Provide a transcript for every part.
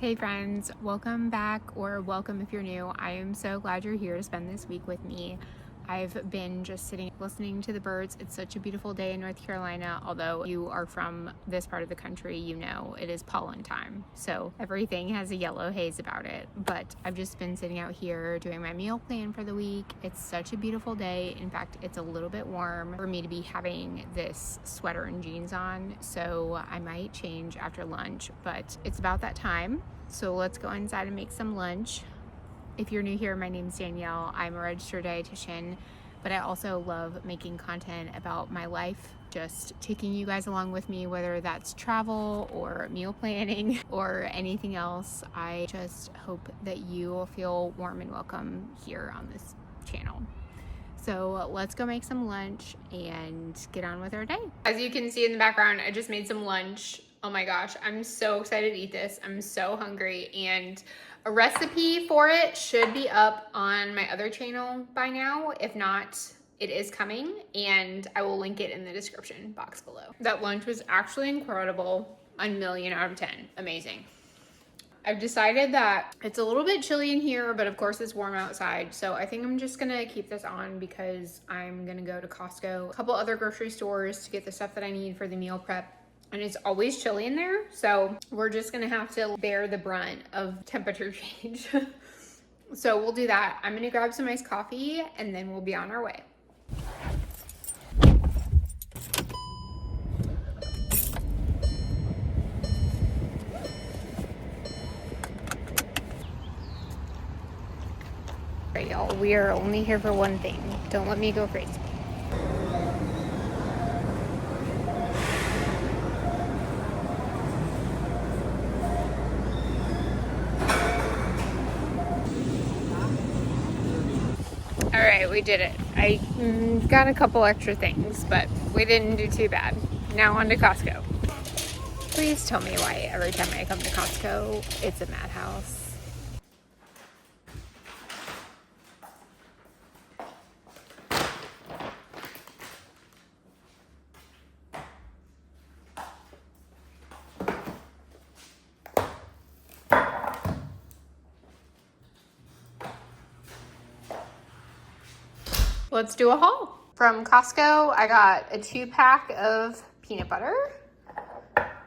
Hey friends, welcome back, or welcome if you're new. I am so glad you're here to spend this week with me. I've been just sitting listening to the birds. It's such a beautiful day in North Carolina. Although you are from this part of the country, you know it is pollen time, so everything has a yellow haze about it. But I've just been sitting out here doing my meal plan for the week. It's such a beautiful day. In fact, it's a little bit warm for me to be having this sweater and jeans on, so I might change after lunch, but it's about that time. So let's go inside and make some lunch. If you're new here, my name's Danielle. I'm a registered dietitian, but I also love making content about my life, just taking you guys along with me, whether that's travel or meal planning or anything else. I just hope that you will feel warm and welcome here on this channel. So let's go make some lunch and get on with our day. As you can see in the background, I just made some lunch. Oh my gosh, I'm so excited to eat this. I'm so hungry, and a recipe for it should be up on my other channel by now. If not, it is coming, and I will link it in the description box below. That lunch was actually incredible. A million out of 10. Amazing. I've decided that it's a little bit chilly in here, but of course it's warm outside. So I think I'm just gonna keep this on because I'm gonna go to Costco, a couple other grocery stores to get the stuff that I need for the meal prep. And it's always chilly in there, so we're just gonna have to bear the brunt of temperature change. So we'll do that. I'm gonna grab some iced coffee and then we'll be on our way. All right, y'all, we are only here for one thing. Don't let me go crazy. All right, we did it. I got a couple extra things, but we didn't do too bad. Now on to Costco. Please tell me why every time I come to Costco, it's a madhouse. Let's do a haul. From Costco, I got a 2-pack of peanut butter.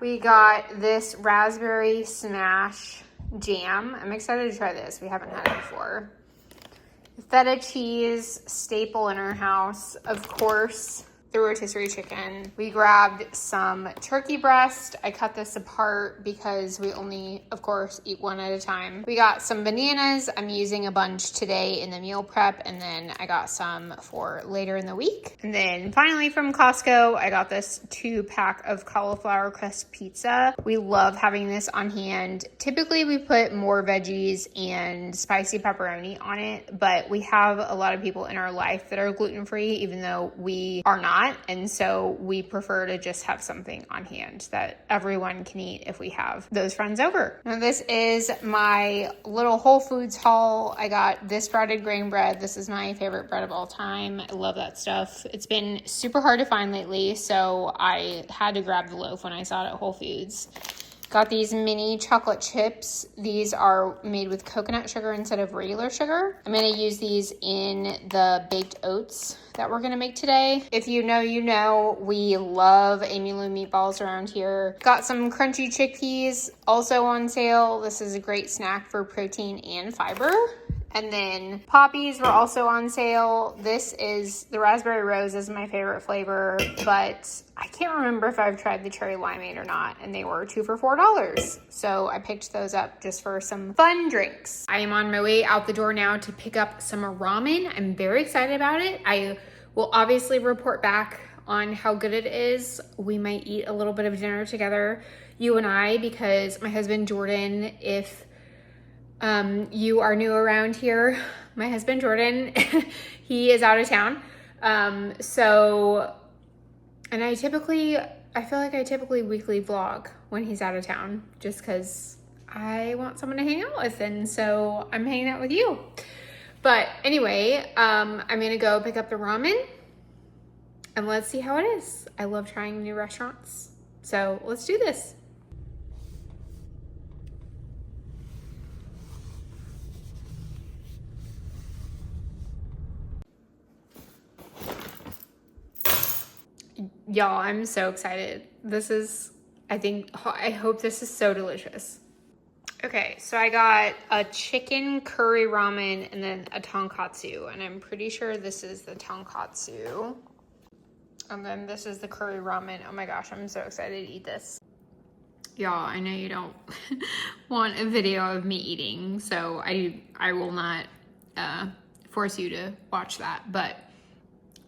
We got this raspberry smash jam. I'm excited to try this. We haven't had it before. Feta cheese, staple in our house. Of course, the rotisserie chicken. We grabbed some turkey breast. I cut this apart because we only, of course, eat one at a time. We got some bananas. I'm using a bunch today in the meal prep, and then I got some for later in the week. And then finally from Costco, I got this 2-pack of cauliflower crust pizza. We love having this on hand. Typically we put more veggies and spicy pepperoni on it, but we have a lot of people in our life that are gluten-free, even though we are not. And so we prefer to just have something on hand that everyone can eat if we have those friends over. Now this is my little Whole Foods haul. I got this sprouted grain bread. This is my favorite bread of all time. I love that stuff. It's been super hard to find lately, so I had to grab the loaf when I saw it at Whole Foods. Got these mini chocolate chips. These are made with coconut sugar instead of regular sugar. I'm gonna use these in the baked oats that we're gonna make today. If you know, you know, we love Amy Lou meatballs around here. Got some crunchy chickpeas also on sale. This is a great snack for protein and fiber. And then poppies were also on sale. This is the raspberry rose is my favorite flavor, but I can't remember if I've tried the cherry limeade or not, and they were 2 for $4. So I picked those up just for some fun drinks. I am on my way out the door now to pick up some ramen. I'm very excited about it. I will obviously report back on how good it is. We might eat a little bit of dinner together, you and I, because my husband Jordan, if you are new around here, my husband Jordan, he is out of town. And I feel like I typically weekly vlog when he's out of town, just because I want someone to hang out with, and so I'm hanging out with you. But anyway, I'm gonna go pick up the ramen and let's see how it is. I love trying new restaurants, so let's do this. Y'all, I'm so excited. I hope this is so delicious. Okay, so I got a chicken curry ramen and then a tonkatsu, and I'm pretty sure this is the tonkatsu. And then this is the curry ramen. Oh my gosh, I'm so excited to eat this. Y'all, I know you don't want a video of me eating, so I will not force you to watch that, but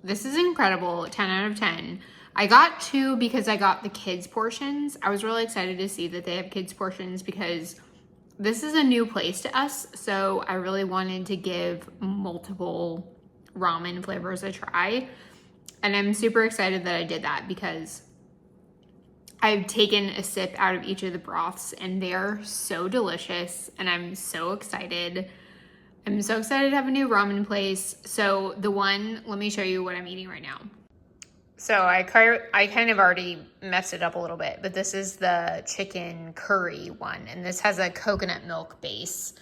this is incredible. 10 out of 10. I got 2 because I got the kids portions. I was really excited to see that they have kids portions because this is a new place to us, so I really wanted to give multiple ramen flavors a try. And I'm super excited that I did that because I've taken a sip out of each of the broths and they're so delicious and I'm so excited. I'm so excited to have a new ramen place. So let me show you what I'm eating right now. So I kind of already messed it up a little bit, but this is the chicken curry one, and this has a coconut milk base.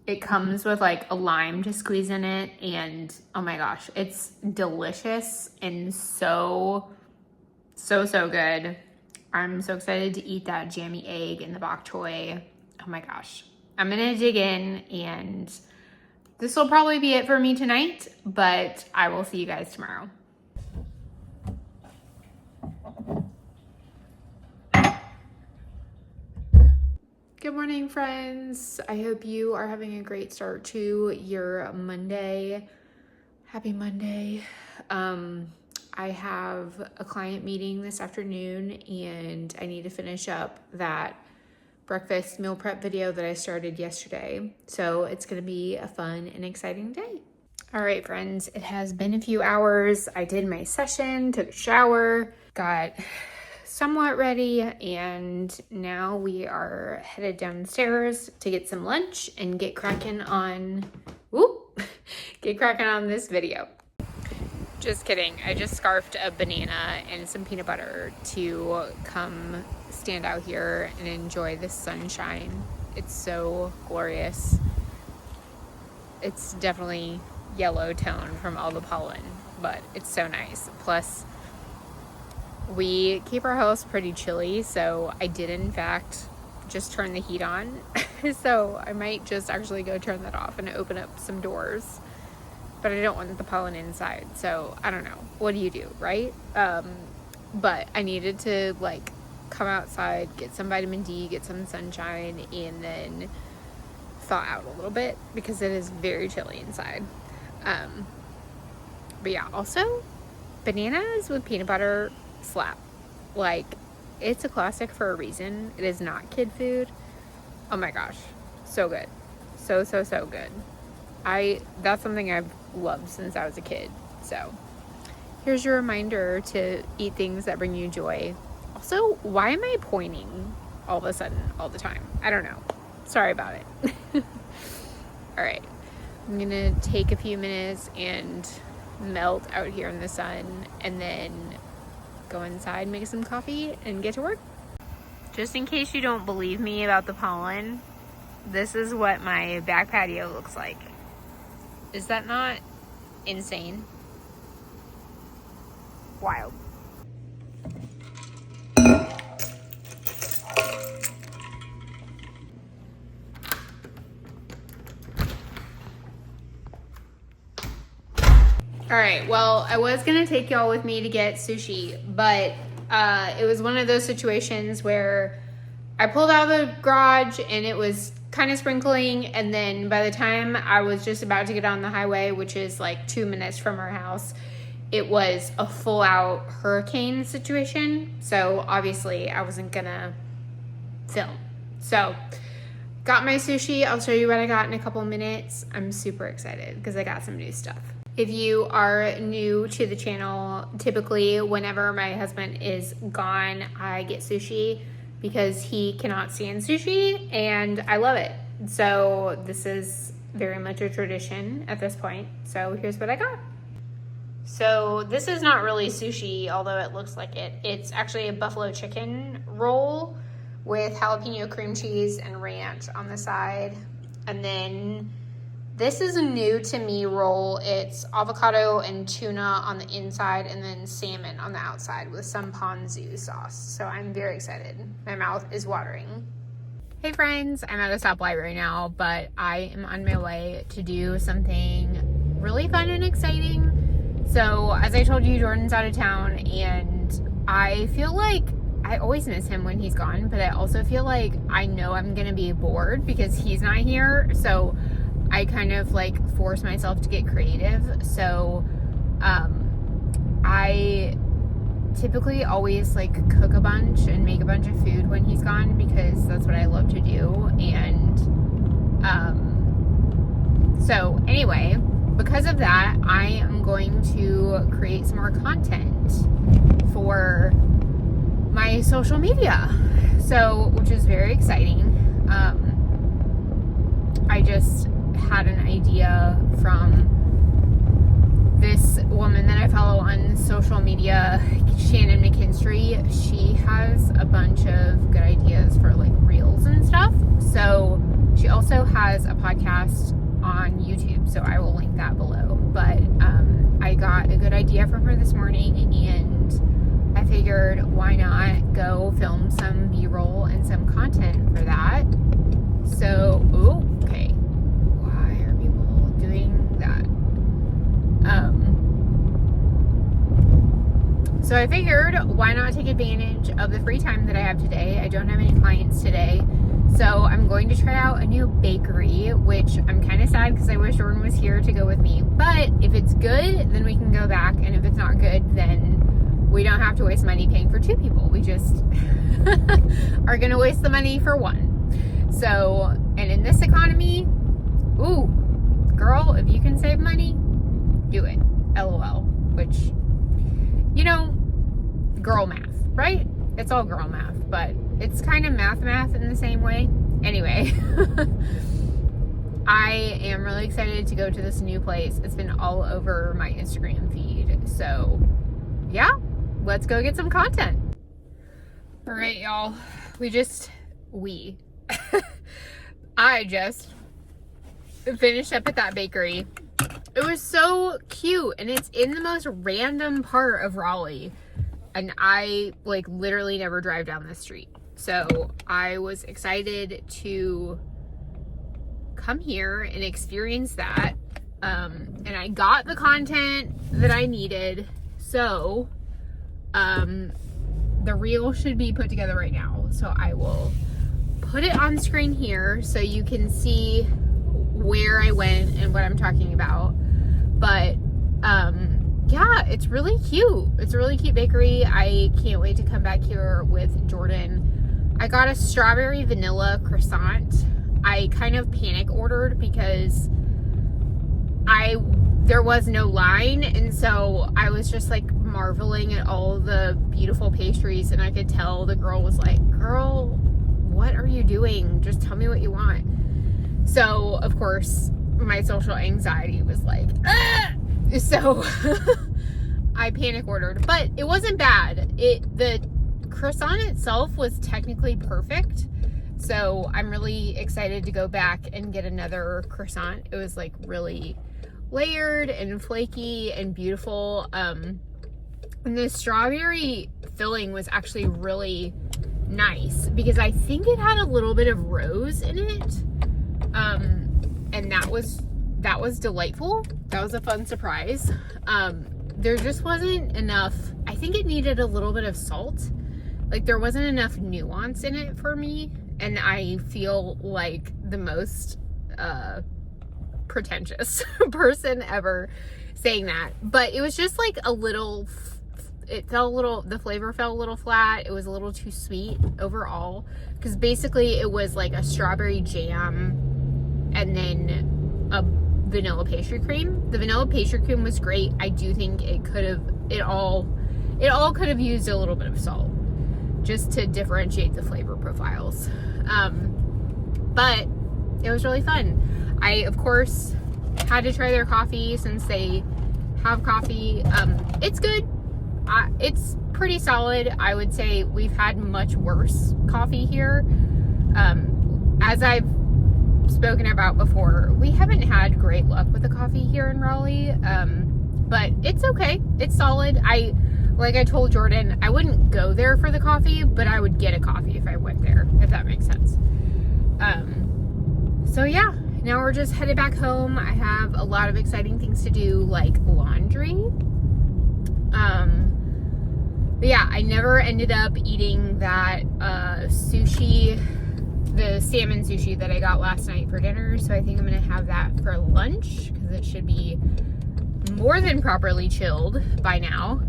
It comes with like a lime to squeeze in it, and oh my gosh, it's delicious and so good. I'm so excited to eat that jammy egg and the bok choy. Oh my gosh. I'm gonna dig in, and this will probably be it for me tonight, but I will see you guys tomorrow. Good morning, friends. I hope you are having a great start to your Monday. Happy Monday. I have a client meeting this afternoon and I need to finish up that breakfast meal prep video that I started yesterday. So it's going to be a fun and exciting day. All right, friends, it has been a few hours. I did my session, took a shower, got somewhat ready, and now we are headed downstairs to get some lunch and get cracking on this video. Just kidding. I just scarfed a banana and some peanut butter to come stand out here and enjoy the sunshine. It's so glorious. It's definitely yellow tone from all the pollen, but it's so nice. Plus, we keep our house pretty chilly, so I did in fact just turn the heat on. So I might just actually go turn that off and open up some doors. But I don't want the pollen inside, so I don't know. What do you do, right? But I needed to like come outside, get some vitamin D, get some sunshine, and then thaw out a little bit because it is very chilly inside. But yeah, also bananas with peanut butter slap. Like, it's a classic for a reason. It is not kid food. Oh my gosh, so good. So good. That's something I've loved since I was a kid. So here's your reminder to eat things that bring you joy. Also, why am I pointing all of a sudden all the time? I don't know. Sorry about it. All right. I'm going to take a few minutes and melt out here in the sun and then go inside, make some coffee, and get to work. Just in case you don't believe me about the pollen, this is what my back patio looks like. Is that not insane? Wild. All right, well, I was gonna take y'all with me to get sushi, but it was one of those situations where I pulled out of the garage and it was kind of sprinkling, and then by the time I was just about to get on the highway, which is like 2 minutes from our house, it was a full out hurricane situation. So obviously I wasn't gonna film. So got my sushi. I'll show you what I got in a couple minutes. I'm super excited because I got some new stuff. If you are new to the channel, typically whenever my husband is gone, I get sushi because he cannot stand sushi and I love it. So this is very much a tradition at this point. So here's what I got. So this is not really sushi, although it looks like it. It's actually a buffalo chicken roll with jalapeno cream cheese and ranch on the side. And then This is a new to me roll. It's avocado and tuna on the inside and then salmon on the outside with some ponzu sauce. So I'm very excited. My mouth is watering. Hey friends, I'm at a stoplight right now, but I am on my way to do something really fun and exciting. So as I told you, Jordan's out of town, and I feel like I always miss him when he's gone, but I also feel like I know I'm gonna be bored because he's not here. So I kind of like force myself to get creative. So I typically always like cook a bunch and make a bunch of food when he's gone because that's what I love to do. And so anyway, because of that, I am going to create some more content for my social media. So, which is very exciting. I just had an idea from this woman that I follow on social media, Shannon McKinstry. She has a bunch of good ideas for like reels and stuff. So she also has a podcast on YouTube, so I will link that below. But I got a good idea from her this morning, and I figured why not go film some B-roll and some content for that. So, okay. Why are people doing that? So I figured why not take advantage of the free time that I have today. I don't have any clients today. So I'm going to try out a new bakery, which I'm kind of sad because I wish Jordan was here to go with me. But if it's good, then we can go back. And if it's not good, then we don't have to waste money paying for two people. We just are going to waste the money for one. So, and in this economy, ooh, girl, if you can save money, do it. LOL. Which, you know, girl math, right? It's all girl math, but it's kind of math in the same way. Anyway, I am really excited to go to this new place. It's been all over my Instagram feed. So, yeah, let's go get some content. All right, y'all. I just finished up at that bakery. It was so cute, and it's in the most random part of Raleigh, and I like literally never drive down this street. So I was excited to come here and experience that. And I got the content that I needed. So the reel should be put together right now. So I will put it on screen here so you can see where I went and what I'm talking about. But yeah, it's really cute. It's a really cute bakery. I can't wait to come back here with Jordan. I got a strawberry vanilla croissant. I kind of panic ordered because there was no line, and so I was just like marveling at all the beautiful pastries, and I could tell the girl was like, girl, what are you doing? Just tell me what you want. So of course my social anxiety was like, ah! So I panic ordered, but it wasn't bad. The croissant itself was technically perfect. So I'm really excited to go back and get another croissant. It was like really layered and flaky and beautiful. And the strawberry filling was actually really nice because I think it had a little bit of rose in it. And that was delightful. That was a fun surprise. There just wasn't enough. I think it needed a little bit of salt. Like there wasn't enough nuance in it for me. And I feel like the most pretentious person ever saying that. But it was just like a little, the flavor fell a little flat. It was a little too sweet overall. Because basically it was like a strawberry jam and then a vanilla pastry cream. The vanilla pastry cream was great. I do think it all could have used a little bit of salt just to differentiate the flavor profiles. But it was really fun. I, of course, had to try their coffee since they have coffee. It's good. It's pretty solid. I would say we've had much worse coffee here. As I've spoken about before, we haven't had great luck with the coffee here in Raleigh, but it's okay. It's solid. Like I told Jordan, I wouldn't go there for the coffee, but I would get a coffee if I went there, if that makes sense. So yeah, now we're just headed back home. I have a lot of exciting things to do, like laundry. But yeah, I never ended up eating that sushi, the salmon sushi that I got last night for dinner. So I think I'm gonna have that for lunch because it should be more than properly chilled by now.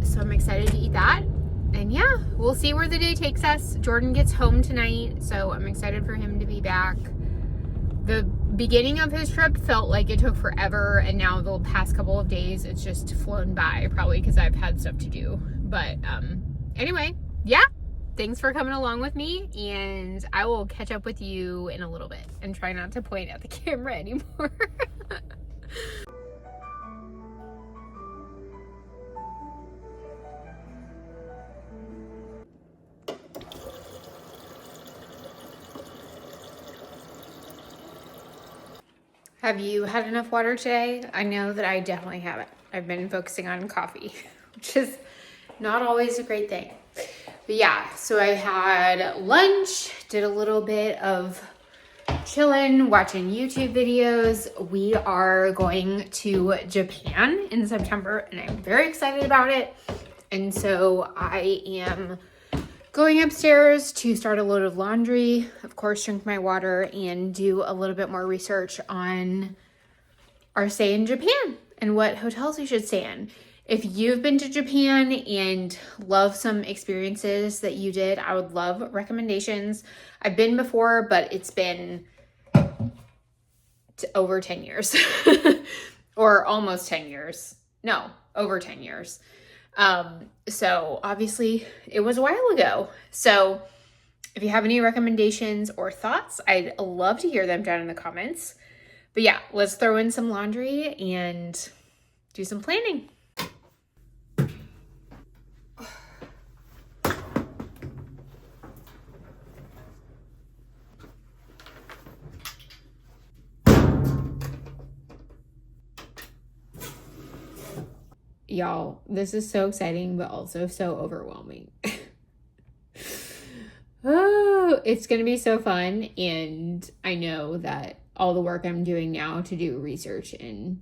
So I'm excited to eat that. And yeah, we'll see where the day takes us. Jordan gets home tonight, so I'm excited for him to be back. The beginning of his trip felt like it took forever, and now the past couple of days it's just flown by, probably because I've had stuff to do. But anyway, yeah, thanks for coming along with me, and I will catch up with you in a little bit and try not to point at the camera anymore. Have you had enough water today? I know that I definitely haven't. I've been focusing on coffee, which is not always a great thing. But yeah, so I had lunch, did a little bit of chilling, watching YouTube videos. We are going to Japan in September, and I'm very excited about it. And so I am going upstairs to start a load of laundry, of course, drink my water, and do a little bit more research on our stay in Japan and what hotels we should stay in. If you've been to Japan and love some experiences that you did, I would love recommendations. I've been before, but it's been over 10 years or almost 10 years. No, over 10 years. So obviously it was a while ago. So if you have any recommendations or thoughts, I'd love to hear them down in the comments. But yeah, let's throw in some laundry and do some planning. Y'all, this is so exciting, but also so overwhelming. Oh, it's going to be so fun. And I know that all the work I'm doing now to do research and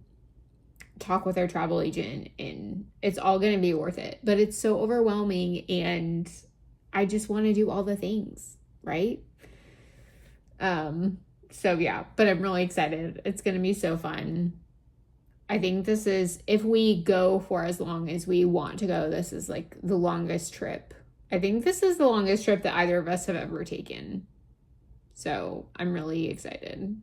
talk with our travel agent, and it's all going to be worth it. But it's so overwhelming, and I just want to do all the things, right? So yeah, but I'm really excited. It's going to be so fun. I think this is, if we go for as long as we want to go, this is like the longest trip. I think this is the longest trip that either of us have ever taken. So I'm really excited.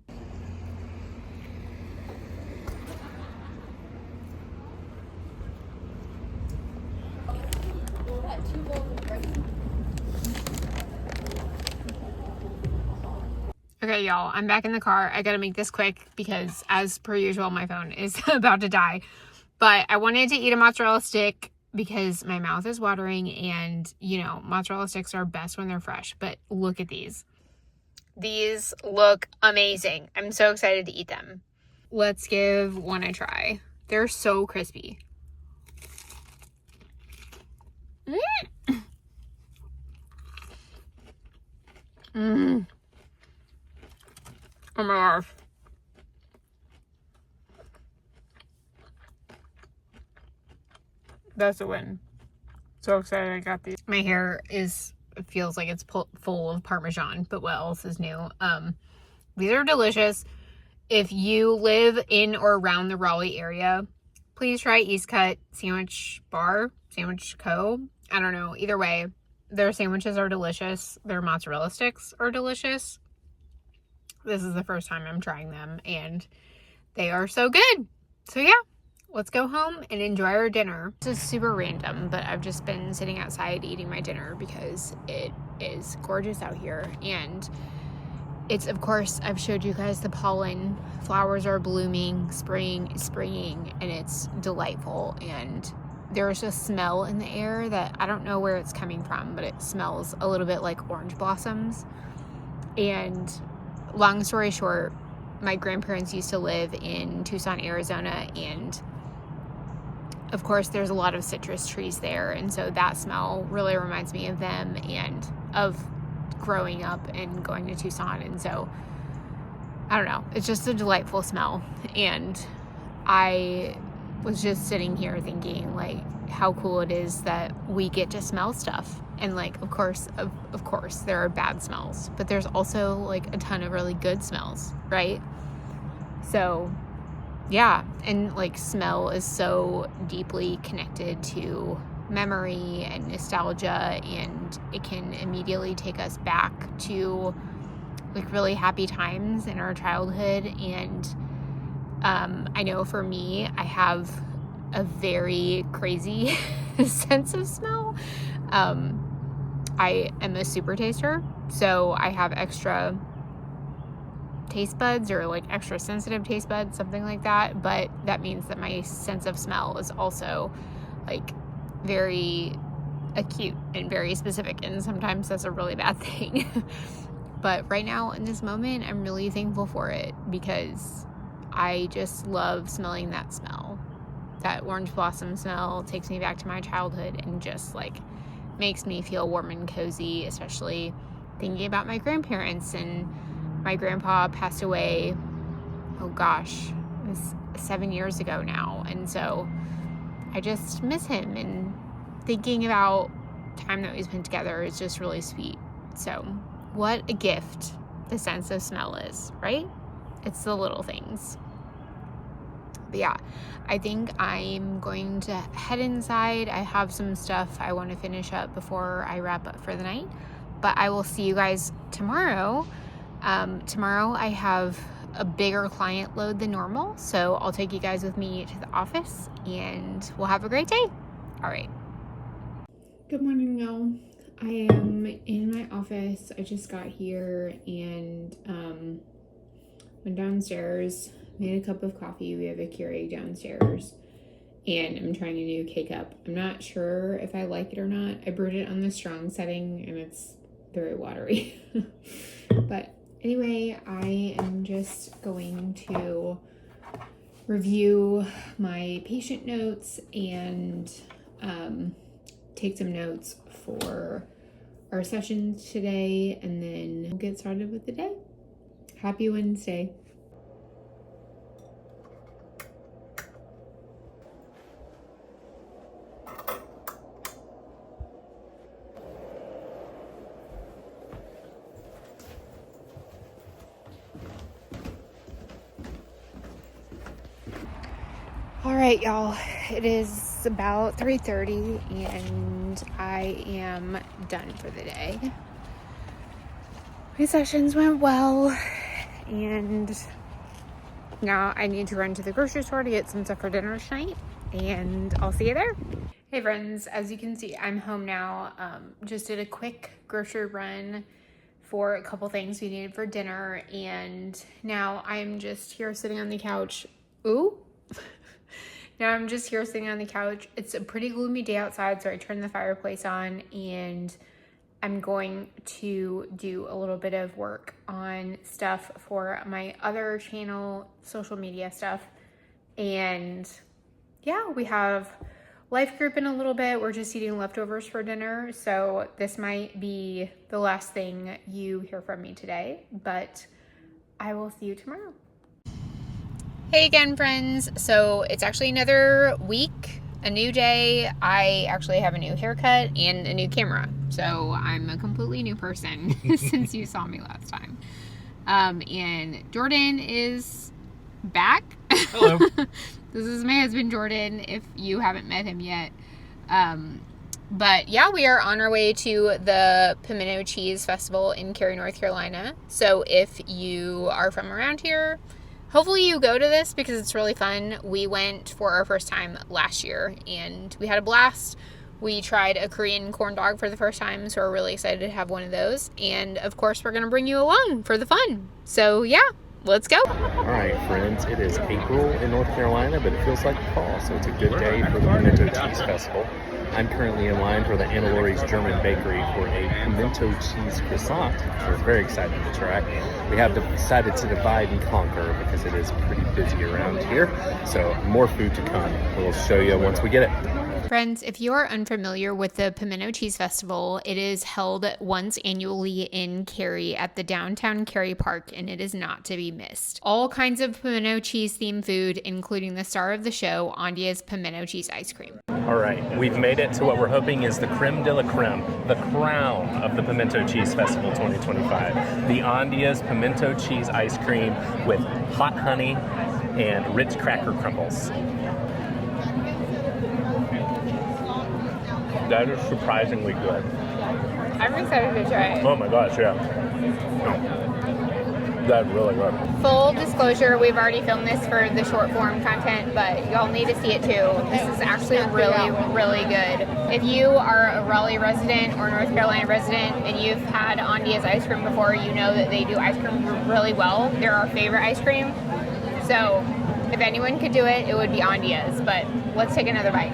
Okay, y'all, I'm back in the car. I gotta make this quick because, as per usual, my phone is about to die. But I wanted to eat a mozzarella stick because my mouth is watering, and, you know, mozzarella sticks are best when they're fresh. But look at these. These look amazing. I'm so excited to eat them. Let's give one a try. They're so crispy. Oh my gosh. That's a win. So excited I got these. My hair feels like it's full of Parmesan, but what else is new? These are delicious. If you live in or around the Raleigh area, please try East Cut Sandwich Bar, Sandwich Co. I don't know. Either way, their sandwiches are delicious. Their mozzarella sticks are delicious. This is the first time I'm trying them, and they are so good. So yeah, let's go home and enjoy our dinner. This is super random, but I've just been sitting outside eating my dinner because it is gorgeous out here. And it's, of course, I've showed you guys the pollen. Flowers are blooming, springing, and it's delightful. And there's a smell in the air that I don't know where it's coming from, but it smells a little bit like orange blossoms. And long story short, my grandparents used to live in Tucson, Arizona, and of course there's a lot of citrus trees there, and so that smell really reminds me of them and of growing up and going to Tucson. And so I don't know, it's just a delightful smell. And I was just sitting here thinking like how cool it is that we get to smell stuff. And like, of course there are bad smells, but there's also like a ton of really good smells, right? So yeah, and like smell is so deeply connected to memory and nostalgia, and it can immediately take us back to like really happy times in our childhood. And I know for me, I have a very crazy sense of smell. I am a super taster, so I have extra taste buds, or like extra sensitive taste buds, something like that. But that means that my sense of smell is also like very acute and very specific, and sometimes that's a really bad thing. But right now in this moment, I'm really thankful for it, because I just love smelling that smell. That orange blossom smell takes me back to my childhood and just like makes me feel warm and cozy, especially thinking about my grandparents. And my grandpa passed away, oh gosh, it was 7 years ago now. And so I just miss him, and thinking about time that we spent together is just really sweet. So what a gift the sense of smell is, right? It's the little things. But yeah, I think I'm going to head inside. I have some stuff I want to finish up before I wrap up for the night, but I will see you guys tomorrow. Tomorrow I have a bigger client load than normal, so I'll take you guys with me to the office, and we'll have a great day. All right. Good morning, y'all. I am in my office. I just got here and went downstairs, made a cup of coffee. We have a Cary downstairs, and I'm trying a new K-Cup. I'm not sure if I like it or not. I brewed it on the strong setting, and it's very watery. But anyway, I am just going to review my patient notes and take some notes for our sessions today, and then we'll get started with the day. Happy Wednesday. All right, y'all, it is about 3:30 and I am done for the day. My sessions went well, and now I need to run to the grocery store to get some stuff for dinner tonight, and I'll see you there. Hey friends, as you can see, I'm home now. Just did a quick grocery run for a couple things we needed for dinner, and now I'm just here sitting on the couch. Ooh. Now I'm just here sitting on the couch. It's a pretty gloomy day outside, so I turned the fireplace on, and I'm going to do a little bit of work on stuff for my other channel, social media stuff. And yeah, we have life group in a little bit. We're just eating leftovers for dinner, so this might be the last thing you hear from me today, but I will see you tomorrow. Hey again, friends. So it's actually another week, a new day. I actually have a new haircut and a new camera. So I'm a completely new person since you saw me last time. And Jordan is back. Hello. This is my husband, Jordan, if you haven't met him yet. But yeah, we are on our way to the Pimento Cheese Festival in Cary, North Carolina. So if you are from around here, hopefully you go to this because it's really fun. We went for our first time last year and we had a blast. We tried a Korean corn dog for the first time, so we're really excited to have one of those. And of course, we're going to bring you along for the fun. So yeah, let's go. All right, friends, it is April in North Carolina, but it feels like fall, so it's a good day for the Pimento Cheese Festival. I'm currently in line for the Anna Lori's German Bakery for a pimento cheese croissant, which we're very excited to try. We have decided to divide and conquer because it is pretty busy around here. So more food to come. We'll show you once we get it. Friends, if you are unfamiliar with the Pimento Cheese Festival, it is held once annually in Cary at the downtown Cary Park, and it is not to be missed. All kinds of pimento cheese themed food, including the star of the show, Andia's pimento cheese ice cream. All right, we've made it to what we're hoping is the creme de la creme, the crown of the Pimento Cheese Festival 2025. The Andia's pimento cheese ice cream with hot honey and rich cracker crumbles. That is surprisingly good. I'm excited to try it. Oh my gosh, yeah. That's really good. Full disclosure, we've already filmed this for the short form content, but y'all need to see it too. This is actually really, really good. If you are a Raleigh resident or North Carolina resident and you've had Andia's ice cream before, you know that they do ice cream really well. They're our favorite ice cream. So if anyone could do it, it would be Andia's, but let's take another bite.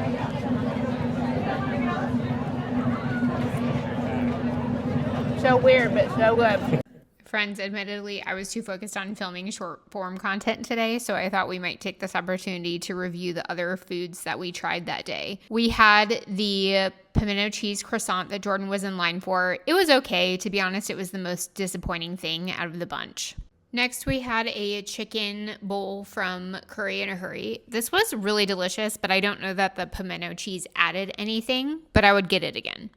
So weird, but so good. Friends, admittedly, I was too focused on filming short form content today, so I thought we might take this opportunity to review the other foods that we tried that day. We had the pimento cheese croissant that Jordan was in line for. It was okay. To be honest, it was the most disappointing thing out of the bunch. Next, we had a chicken bowl from Curry in a Hurry. This was really delicious, but I don't know that the pimento cheese added anything, but I would get it again.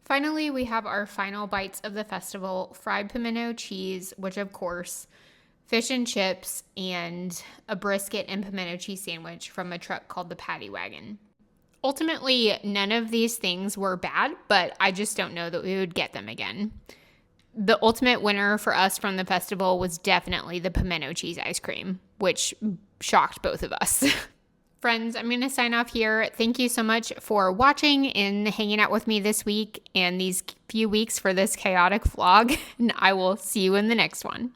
Finally, we have our final bites of the festival, fried pimento cheese, which of course, fish and chips, and a brisket and pimento cheese sandwich from a truck called the Patty Wagon. Ultimately, none of these things were bad, but I just don't know that we would get them again. The ultimate winner for us from the festival was definitely the pimento cheese ice cream, which shocked both of us. Friends, I'm going to sign off here. Thank you so much for watching and hanging out with me this week and these few weeks for this chaotic vlog, and I will see you in the next one.